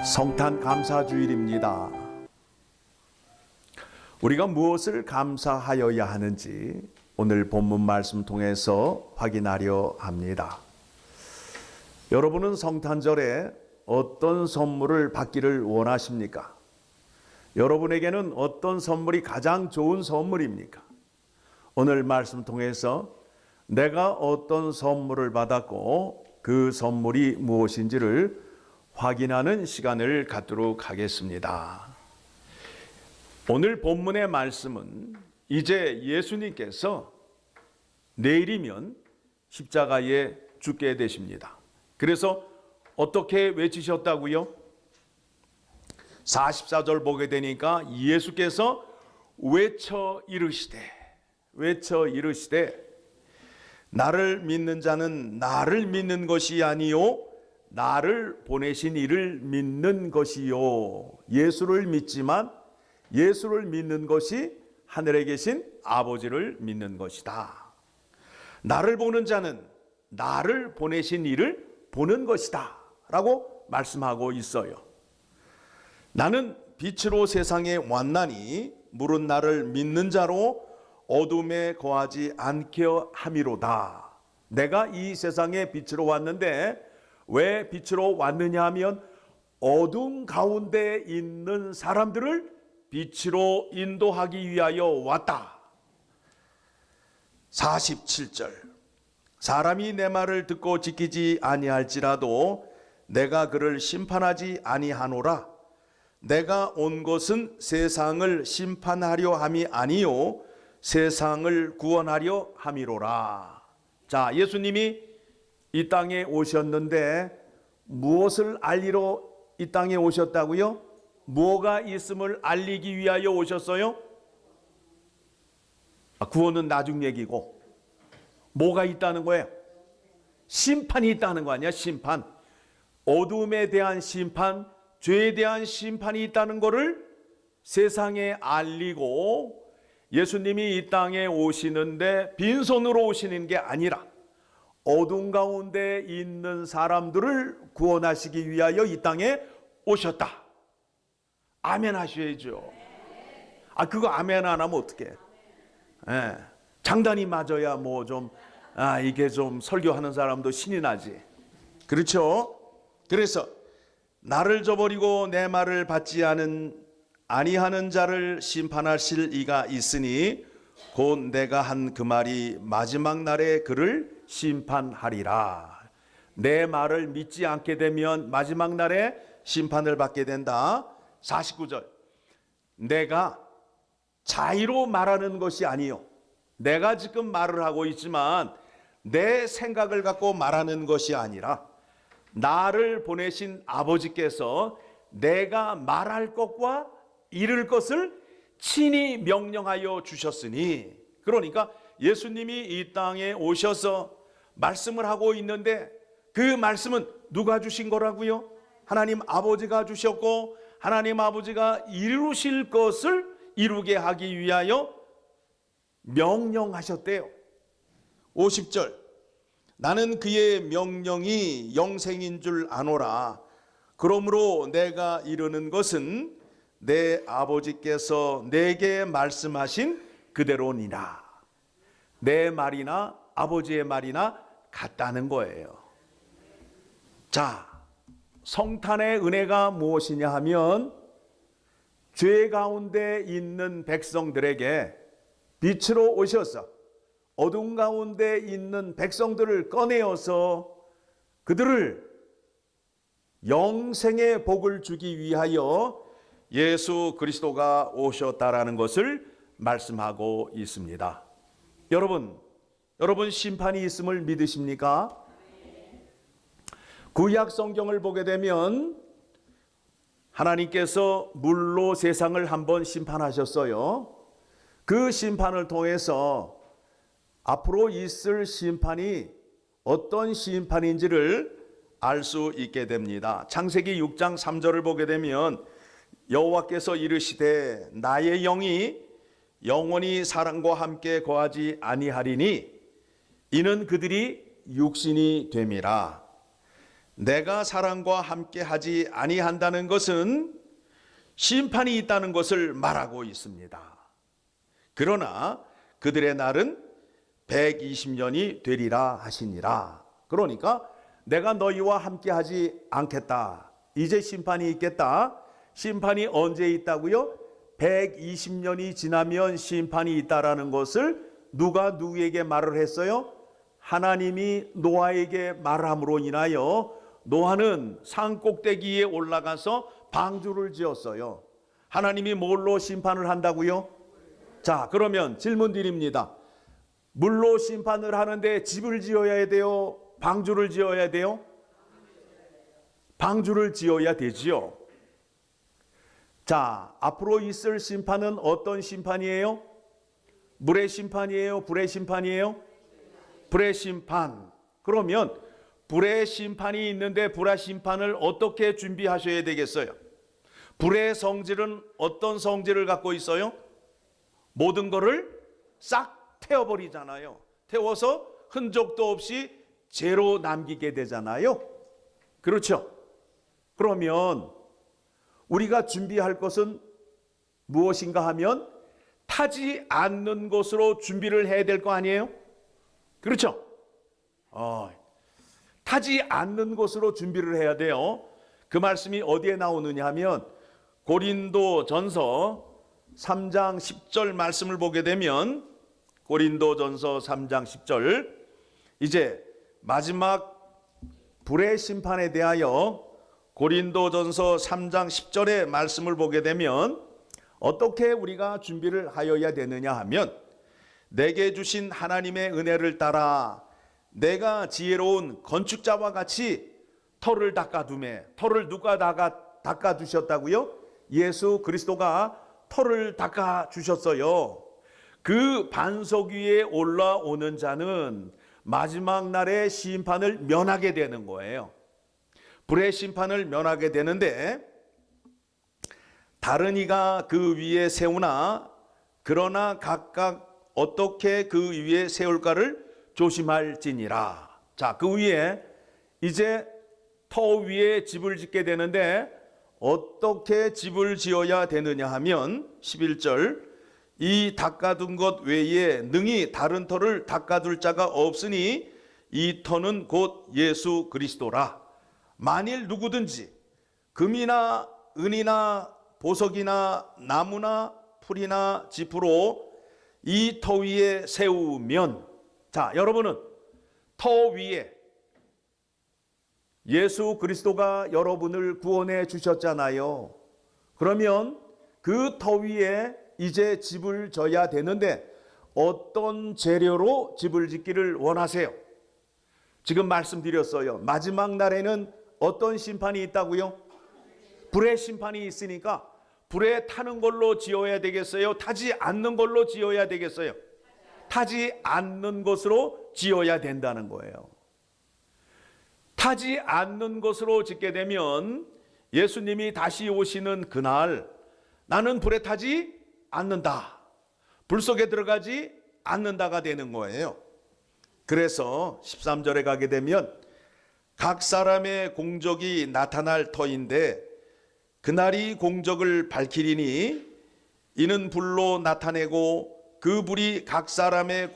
성탄 감사주일입니다. 우리가 무엇을 감사하여야 하는지 오늘 본문 말씀 통해서 확인하려 합니다. 여러분은 성탄절에 어떤 선물을 받기를 원하십니까? 여러분에게는 어떤 선물이 가장 좋은 선물입니까? 오늘 말씀 통해서 내가 어떤 선물을 받았고 그 선물이 무엇인지를 확인하는 시간을 갖도록 하겠습니다. 오늘 본문의 말씀은 이제 예수님께서 내일이면 십자가에 죽게 되십니다. 그래서 어떻게 외치셨다고요? 44절 보게 되니까 예수께서 외쳐 이르시되 나를 믿는 자는 나를 믿는 것이 아니요 나를 보내신 이를 믿는 것이요. 예수를 믿지만 예수를 믿는 것이 하늘에 계신 아버지를 믿는 것이다. 나를 보는 자는 나를 보내신 이를 보는 것이다 라고 말씀하고 있어요. 나는 빛으로 세상에 왔나니 물은 나를 믿는 자로 어둠에 거하지 않게 함이로다. 내가 이 세상에 빛으로 왔는데 왜 빛으로 왔느냐 하면 어둠 가운데 있는 사람들을 빛으로 인도하기 위하여 왔다. 47절 사람이 내 말을 듣고 지키지 아니할지라도 내가 그를 심판하지 아니하노라. 내가 온 것은 세상을 심판하려 함이 아니요 세상을 구원하려 함이로라. 자, 예수님이 이 땅에 오셨는데 무엇을 알리러 이 땅에 오셨다고요? 뭐가 있음을 알리기 위하여 오셨어요? 구원은 나중 얘기고 뭐가 있다는 거예요? 심판이 있다는 거 아니야? 심판. 어둠에 대한 심판, 죄에 대한 심판이 있다는 것을 세상에 알리고 예수님이 이 땅에 오시는데 빈손으로 오시는 게 아니라 어둠 가운데 있는 사람들을 구원하시기 위하여 이 땅에 오셨다. 아멘 하셔야죠. 그거 아멘 안 하면 어떡해? 예, 장단이 맞아야 뭐 좀 이게 좀 설교하는 사람도 신이 나지. 그렇죠? 그래서 나를 저버리고 내 말을 받지 아니하는 자를 심판하실 이가 있으니 곧 내가 한 그 말이 마지막 날에 그를 심판하리라. 내 말을 믿지 않게 되면 마지막 날에 심판을 받게 된다. 49절 내가 자의로 말하는 것이 아니요. 내가 지금 말을 하고 있지만 내 생각을 갖고 말하는 것이 아니라 나를 보내신 아버지께서 내가 말할 것과 이룰 것을 친히 명령하여 주셨으니, 그러니까 예수님이 이 땅에 오셔서 말씀을 하고 있는데 그 말씀은 누가 주신 거라고요? 하나님 아버지가 주셨고 하나님 아버지가 이루실 것을 이루게 하기 위하여 명령하셨대요. 50절 나는 그의 명령이 영생인 줄 아노라. 그러므로 내가 이르는 것은 내 아버지께서 내게 말씀하신 그대로니라. 내 말이나 아버지의 말이나 같다는 거예요. 자, 성탄의 은혜가 무엇이냐 하면 죄 가운데 있는 백성들에게 빛으로 오셔서 어둠 가운데 있는 백성들을 꺼내어서 그들을 영생의 복을 주기 위하여 예수 그리스도가 오셨다라는 것을 말씀하고 있습니다. 여러분 심판이 있음을 믿으십니까? 구약 성경을 보게 되면 하나님께서 물로 세상을 한번 심판하셨어요. 그 심판을 통해서 앞으로 있을 심판이 어떤 심판인지를 알 수 있게 됩니다. 창세기 6장 3절을 보게 되면 여호와께서 이르시되 나의 영이 영원히 사람과 함께 거하지 아니하리니 이는 그들이 육신이 됨이라. 내가 사랑과 함께 하지 아니한다는 것은 심판이 있다는 것을 말하고 있습니다. 그러나 그들의 날은 120년이 되리라 하시니라. 그러니까 내가 너희와 함께 하지 않겠다. 이제 심판이 있겠다. 심판이 언제 있다고요? 120년이 지나면 심판이 있다라는 것을 누가 누구에게 말을 했어요? 하나님이 노아에게 말함으로 인하여 노아는 산 꼭대기에 올라가서 방주를 지었어요. 하나님이 뭘로 심판을 한다고요? 자, 그러면 질문 드립니다. 물로 심판을 하는데 집을 지어야 돼요? 방주를 지어야 돼요? 방주를 지어야 되지요. 자, 앞으로 있을 심판은 어떤 심판이에요? 물의 심판이에요? 불의 심판이에요? 불의 심판. 그러면 불의 심판이 있는데 불의 심판을 어떻게 준비하셔야 되겠어요? 불의 성질은 어떤 성질을 갖고 있어요? 모든 것을 싹 태워버리잖아요. 태워서 흔적도 없이 죄로 남기게 되잖아요. 그렇죠? 그러면 우리가 준비할 것은 무엇인가 하면 타지 않는 것으로 준비를 해야 될 거 아니에요? 그렇죠? 타지 않는 것으로 준비를 해야 돼요. 그 말씀이 어디에 나오느냐 하면 고린도전서 3장 10절 말씀을 보게 되면 고린도전서 3장 10절 이제 마지막 불의 심판에 대하여 고린도전서 3장 10절의 말씀을 보게 되면 어떻게 우리가 준비를 하여야 되느냐 하면 내게 주신 하나님의 은혜를 따라 내가 지혜로운 건축자와 같이 터를 닦아두매. 터를 누가 닦아두셨다고요? 예수 그리스도가 터를 닦아주셨어요. 그 반석 위에 올라오는 자는 마지막 날의 심판을 면하게 되는 거예요. 불의 심판을 면하게 되는데 다른 이가 그 위에 세우나 그러나 각각 어떻게 그 위에 세울까를 조심할지니라. 자, 그 위에 이제 터 위에 집을 짓게 되는데 어떻게 집을 지어야 되느냐 하면 11절 이 닦아둔 것 외에 능히 다른 터를 닦아둘 자가 없으니 이 터는 곧 예수 그리스도라. 만일 누구든지 금이나 은이나 보석이나 나무나 풀이나 지푸로 이 터 위에 세우면, 자, 여러분은 터 위에 예수 그리스도가 여러분을 구원해 주셨잖아요. 그러면 그 터 위에 이제 집을 져야 되는데 어떤 재료로 집을 짓기를 원하세요? 지금 말씀드렸어요. 마지막 날에는 어떤 심판이 있다고요? 불의 심판이 있으니까 불에 타는 걸로 지어야 되겠어요? 타지 않는 걸로 지어야 되겠어요? 타지 않는 것으로 지어야 된다는 거예요. 타지 않는 것으로 짓게 되면 예수님이 다시 오시는 그날 나는 불에 타지 않는다. 불 속에 들어가지 않는다가 되는 거예요. 그래서 13절에 가게 되면 각 사람의 공적이 나타날 터인데 그날이 공적을 밝히리니 이는 불로 나타내고 그 불이 각 사람의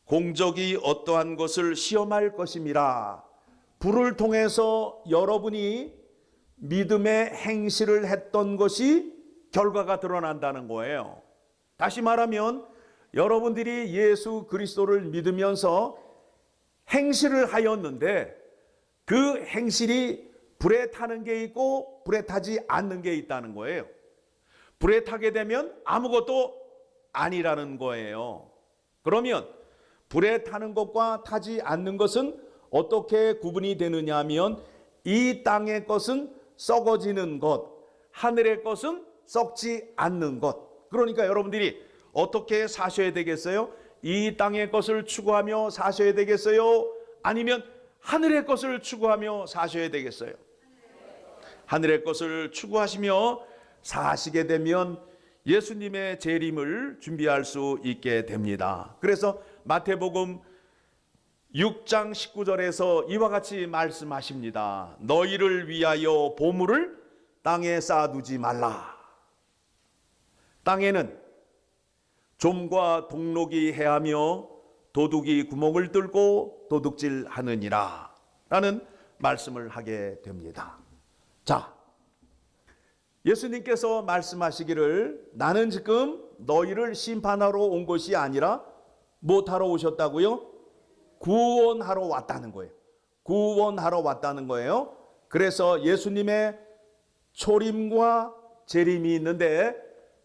공적이 어떠한 것을 시험할 것임이라. 불을 통해서 여러분이 믿음의 행실을 했던 것이 결과가 드러난다는 거예요. 다시 말하면 여러분들이 예수 그리스도를 믿으면서 행실을 하였는데 그 행실이 불에 타는 게 있고 불에 타지 않는 게 있다는 거예요. 불에 타게 되면 아무것도 아니라는 거예요. 그러면 불에 타는 것과 타지 않는 것은 어떻게 구분이 되느냐 하면 이 땅의 것은 썩어지는 것, 하늘의 것은 썩지 않는 것. 그러니까 여러분들이 어떻게 사셔야 되겠어요? 이 땅의 것을 추구하며 사셔야 되겠어요? 아니면 하늘의 것을 추구하며 사셔야 되겠어요? 하늘의 것을 추구하시며 사시게 되면 예수님의 재림을 준비할 수 있게 됩니다. 그래서 마태복음 6장 19절에서 이와 같이 말씀하십니다. 너희를 위하여 보물을 땅에 쌓아두지 말라. 땅에는 좀과 동록이 해하며 도둑이 구멍을 뚫고 도둑질하느니라 라는 말씀을 하게 됩니다. 자, 예수님께서 말씀하시기를 나는 지금 너희를 심판하러 온 것이 아니라 무엇하러 오셨다고요? 구원하러 왔다는 거예요. 구원하러 왔다는 거예요. 그래서 예수님의 초림과 재림이 있는데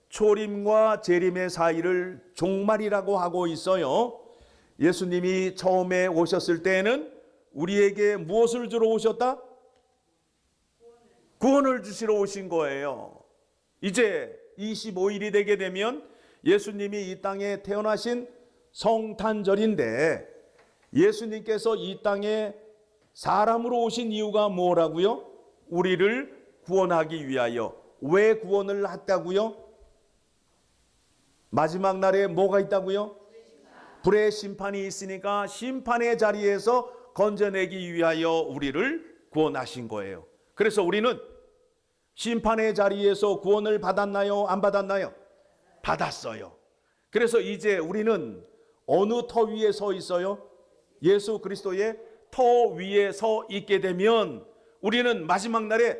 초림과 재림의 사이를 종말이라고 하고 있어요. 예수님이 처음에 오셨을 때에는 우리에게 무엇을 주러 오셨다? 구원을 주시러 오신 거예요. 이제 25일이 되게 되면 예수님이 이 땅에 태어나신 성탄절인데 예수님께서 이 땅에 사람으로 오신 이유가 뭐라고요? 우리를 구원하기 위하여. 왜 구원을 했다고요? 마지막 날에 뭐가 있다고요? 불의 심판이 있으니까 심판의 자리에서 건져내기 위하여 우리를 구원하신 거예요. 그래서 우리는 심판의 자리에서 구원을 받았나요? 안 받았나요? 받았어요. 그래서 이제 우리는 어느 터 위에 서 있어요? 예수 그리스도의 터 위에 서 있게 되면 우리는 마지막 날에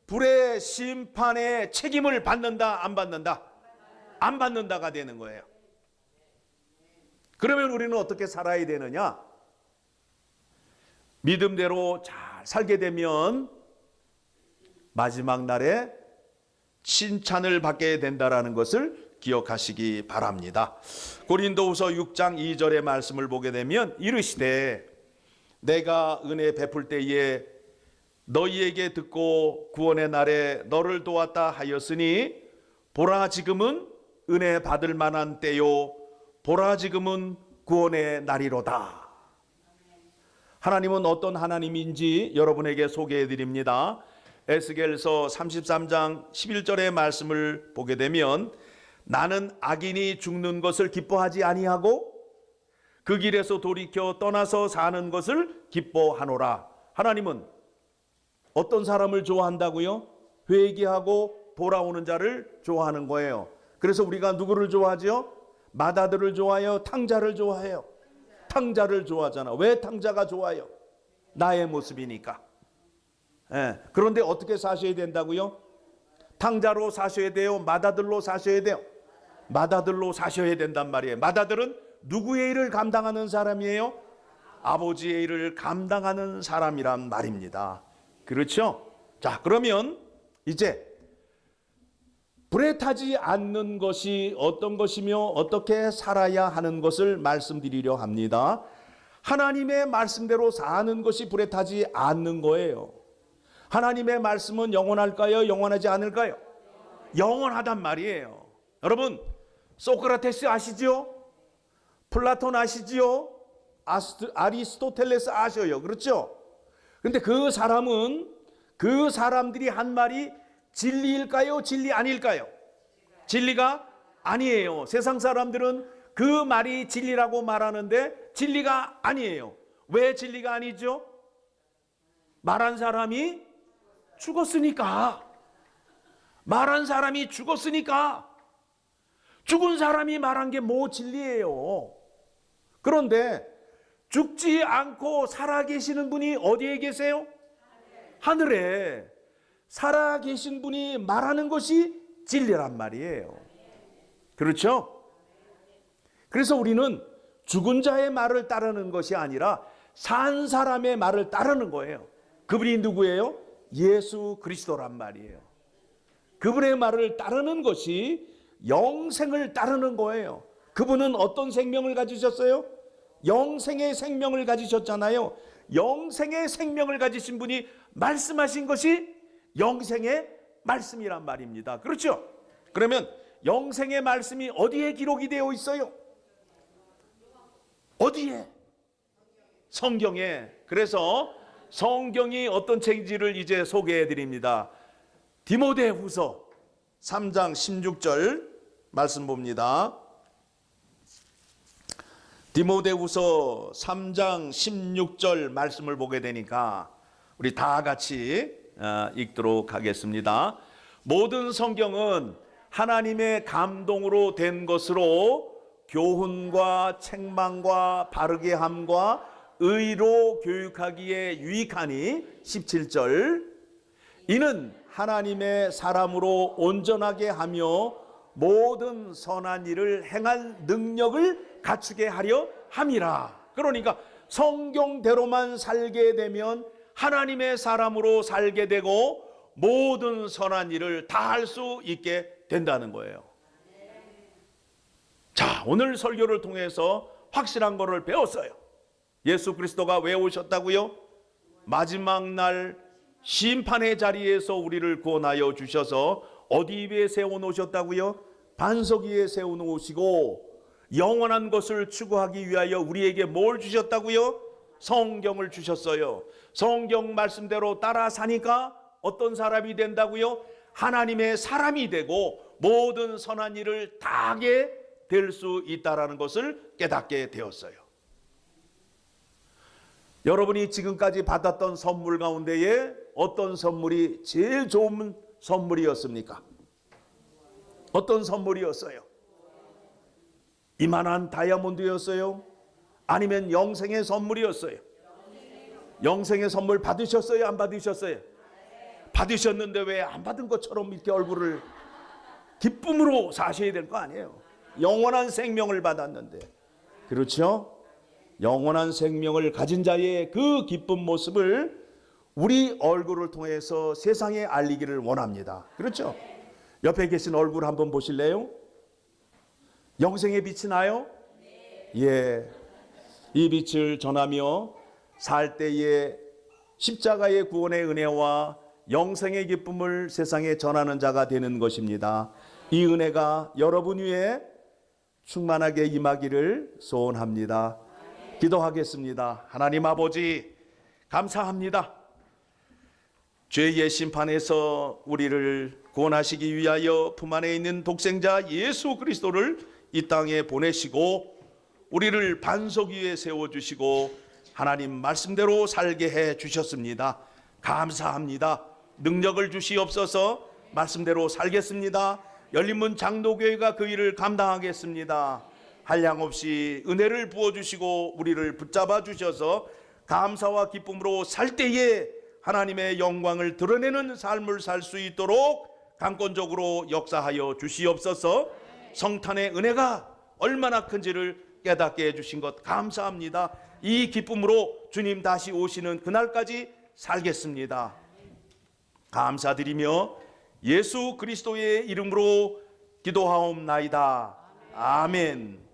불의 심판의 책임을 받는다, 안 받는다? 안 받는다가 되는 거예요. 그러면 우리는 어떻게 살아야 되느냐? 믿음대로 잘 살게 되면 마지막 날에 칭찬을 받게 된다라는 것을 기억하시기 바랍니다. 고린도후서 6장 2절의 말씀을 보게 되면 이르시되 내가 은혜 베풀 때에 너희에게 듣고 구원의 날에 너를 도왔다 하였으니 보라 지금은 은혜 받을 만한 때요 보라 지금은 구원의 날이로다. 하나님은 어떤 하나님인지 여러분에게 소개해 드립니다. 에스겔서 33장 11절의 말씀을 보게 되면 나는 악인이 죽는 것을 기뻐하지 아니하고 그 길에서 돌이켜 떠나서 사는 것을 기뻐하노라. 하나님은 어떤 사람을 좋아한다고요? 회개하고 돌아오는 자를 좋아하는 거예요. 그래서 우리가 누구를 좋아하죠? 마다들을 좋아해요? 탕자를 좋아해요? 탕자를 좋아하잖아. 왜 탕자가 좋아요? 나의 모습이니까. 그런데 어떻게 사셔야 된다고요? 탕자로 사셔야 돼요? 마다들로 사셔야 돼요? 마다들로 사셔야 된단 말이에요. 마다들은 누구의 일을 감당하는 사람이에요? 아버지의 일을 감당하는 사람이란 말입니다. 그렇죠? 자, 그러면 이제 불에 타지 않는 것이 어떤 것이며 어떻게 살아야 하는 것을 말씀드리려 합니다. 하나님의 말씀대로 사는 것이 불에 타지 않는 거예요. 하나님의 말씀은 영원할까요? 영원하지 않을까요? 영원하단 말이에요. 여러분, 소크라테스 아시죠? 플라톤 아시지요? 아리스토텔레스 아셔요. 그렇죠? 근데 그 사람은 그 사람들이 한 말이 진리일까요? 진리 아닐까요? 진리가 아니에요. 세상 사람들은 그 말이 진리라고 말하는데 진리가 아니에요. 왜 진리가 아니죠? 말한 사람이 죽었으니까. 말한 사람이 죽었으니까. 죽은 사람이 말한 게 뭐 진리예요. 그런데 죽지 않고 살아계시는 분이 어디에 계세요? 하늘에. 살아계신 분이 말하는 것이 진리란 말이에요. 그렇죠? 그래서 우리는 죽은 자의 말을 따르는 것이 아니라 산 사람의 말을 따르는 거예요. 그분이 누구예요? 예수 그리스도란 말이에요. 그분의 말을 따르는 것이 영생을 따르는 거예요. 그분은 어떤 생명을 가지셨어요? 영생의 생명을 가지셨잖아요. 영생의 생명을 가지신 분이 말씀하신 것이 영생의 말씀이란 말입니다. 그렇죠? 그러면 영생의 말씀이 어디에 기록이 되어 있어요? 어디에? 성경에. 그래서 성경이 어떤 책인지를 이제 소개해 드립니다. 디모데후서 3장 16절 말씀 봅니다. 디모데후서 3장 16절 말씀을 보게 되니까 우리 다 같이 읽도록 하겠습니다. 모든 성경은 하나님의 감동으로 된 것으로 교훈과 책망과 바르게 함과 의로 교육하기에 유익하니 17절 이는 하나님의 사람으로 온전하게 하며 모든 선한 일을 행할 능력을 갖추게 하려 함이라. 그러니까 성경대로만 살게 되면 하나님의 사람으로 살게 되고 모든 선한 일을 다 할 수 있게 된다는 거예요. 자, 오늘 설교를 통해서 확실한 것을 배웠어요. 예수 그리스도가 왜 오셨다고요? 마지막 날 심판의 자리에서 우리를 구원하여 주셔서 어디 위에 세워놓으셨다고요? 반석 위에 세워놓으시고 영원한 것을 추구하기 위하여 우리에게 뭘 주셨다고요? 성경을 주셨어요. 성경 말씀대로 따라 사니까 어떤 사람이 된다고요? 하나님의 사람이 되고 모든 선한 일을 다 하게 될 수 있다는 것을 깨닫게 되었어요. 여러분이 지금까지 받았던 선물 가운데에 어떤 선물이 제일 좋은 선물이었습니까? 어떤 선물이었어요? 이만한 다이아몬드였어요? 아니면 영생의 선물이었어요? 영생의 선물 받으셨어요? 안 받으셨어요? 받으셨는데 왜 안 받은 것처럼 이렇게 얼굴을 기쁨으로 사셔야 될 거 아니에요? 영원한 생명을 받았는데. 그렇죠? 영원한 생명을 가진 자의 그 기쁜 모습을 우리 얼굴을 통해서 세상에 알리기를 원합니다. 그렇죠? 옆에 계신 얼굴 한번 보실래요? 영생의 빛이 나요? 예. 이 빛을 전하며 살 때에 십자가의 구원의 은혜와 영생의 기쁨을 세상에 전하는 자가 되는 것입니다. 이 은혜가 여러분 위에 충만하게 임하기를 소원합니다. 기도하겠습니다. 하나님 아버지 감사합니다. 죄의 심판에서 우리를 구원하시기 위하여 품 안에 있는 독생자 예수 그리스도를 이 땅에 보내시고 우리를 반석 위에 세워주시고 하나님 말씀대로 살게 해 주셨습니다. 감사합니다. 능력을 주시옵소서. 말씀대로 살겠습니다. 열린문 장로교회가 그 일을 감당하겠습니다. 한량없이 은혜를 부어주시고 우리를 붙잡아 주셔서 감사와 기쁨으로 살 때에 하나님의 영광을 드러내는 삶을 살 수 있도록 강권적으로 역사하여 주시옵소서. 성탄의 은혜가 얼마나 큰지를 깨닫게 해주신 것 감사합니다. 이 기쁨으로 주님 다시 오시는 그날까지 살겠습니다. 감사드리며 예수 그리스도의 이름으로 기도하옵나이다. 아멘.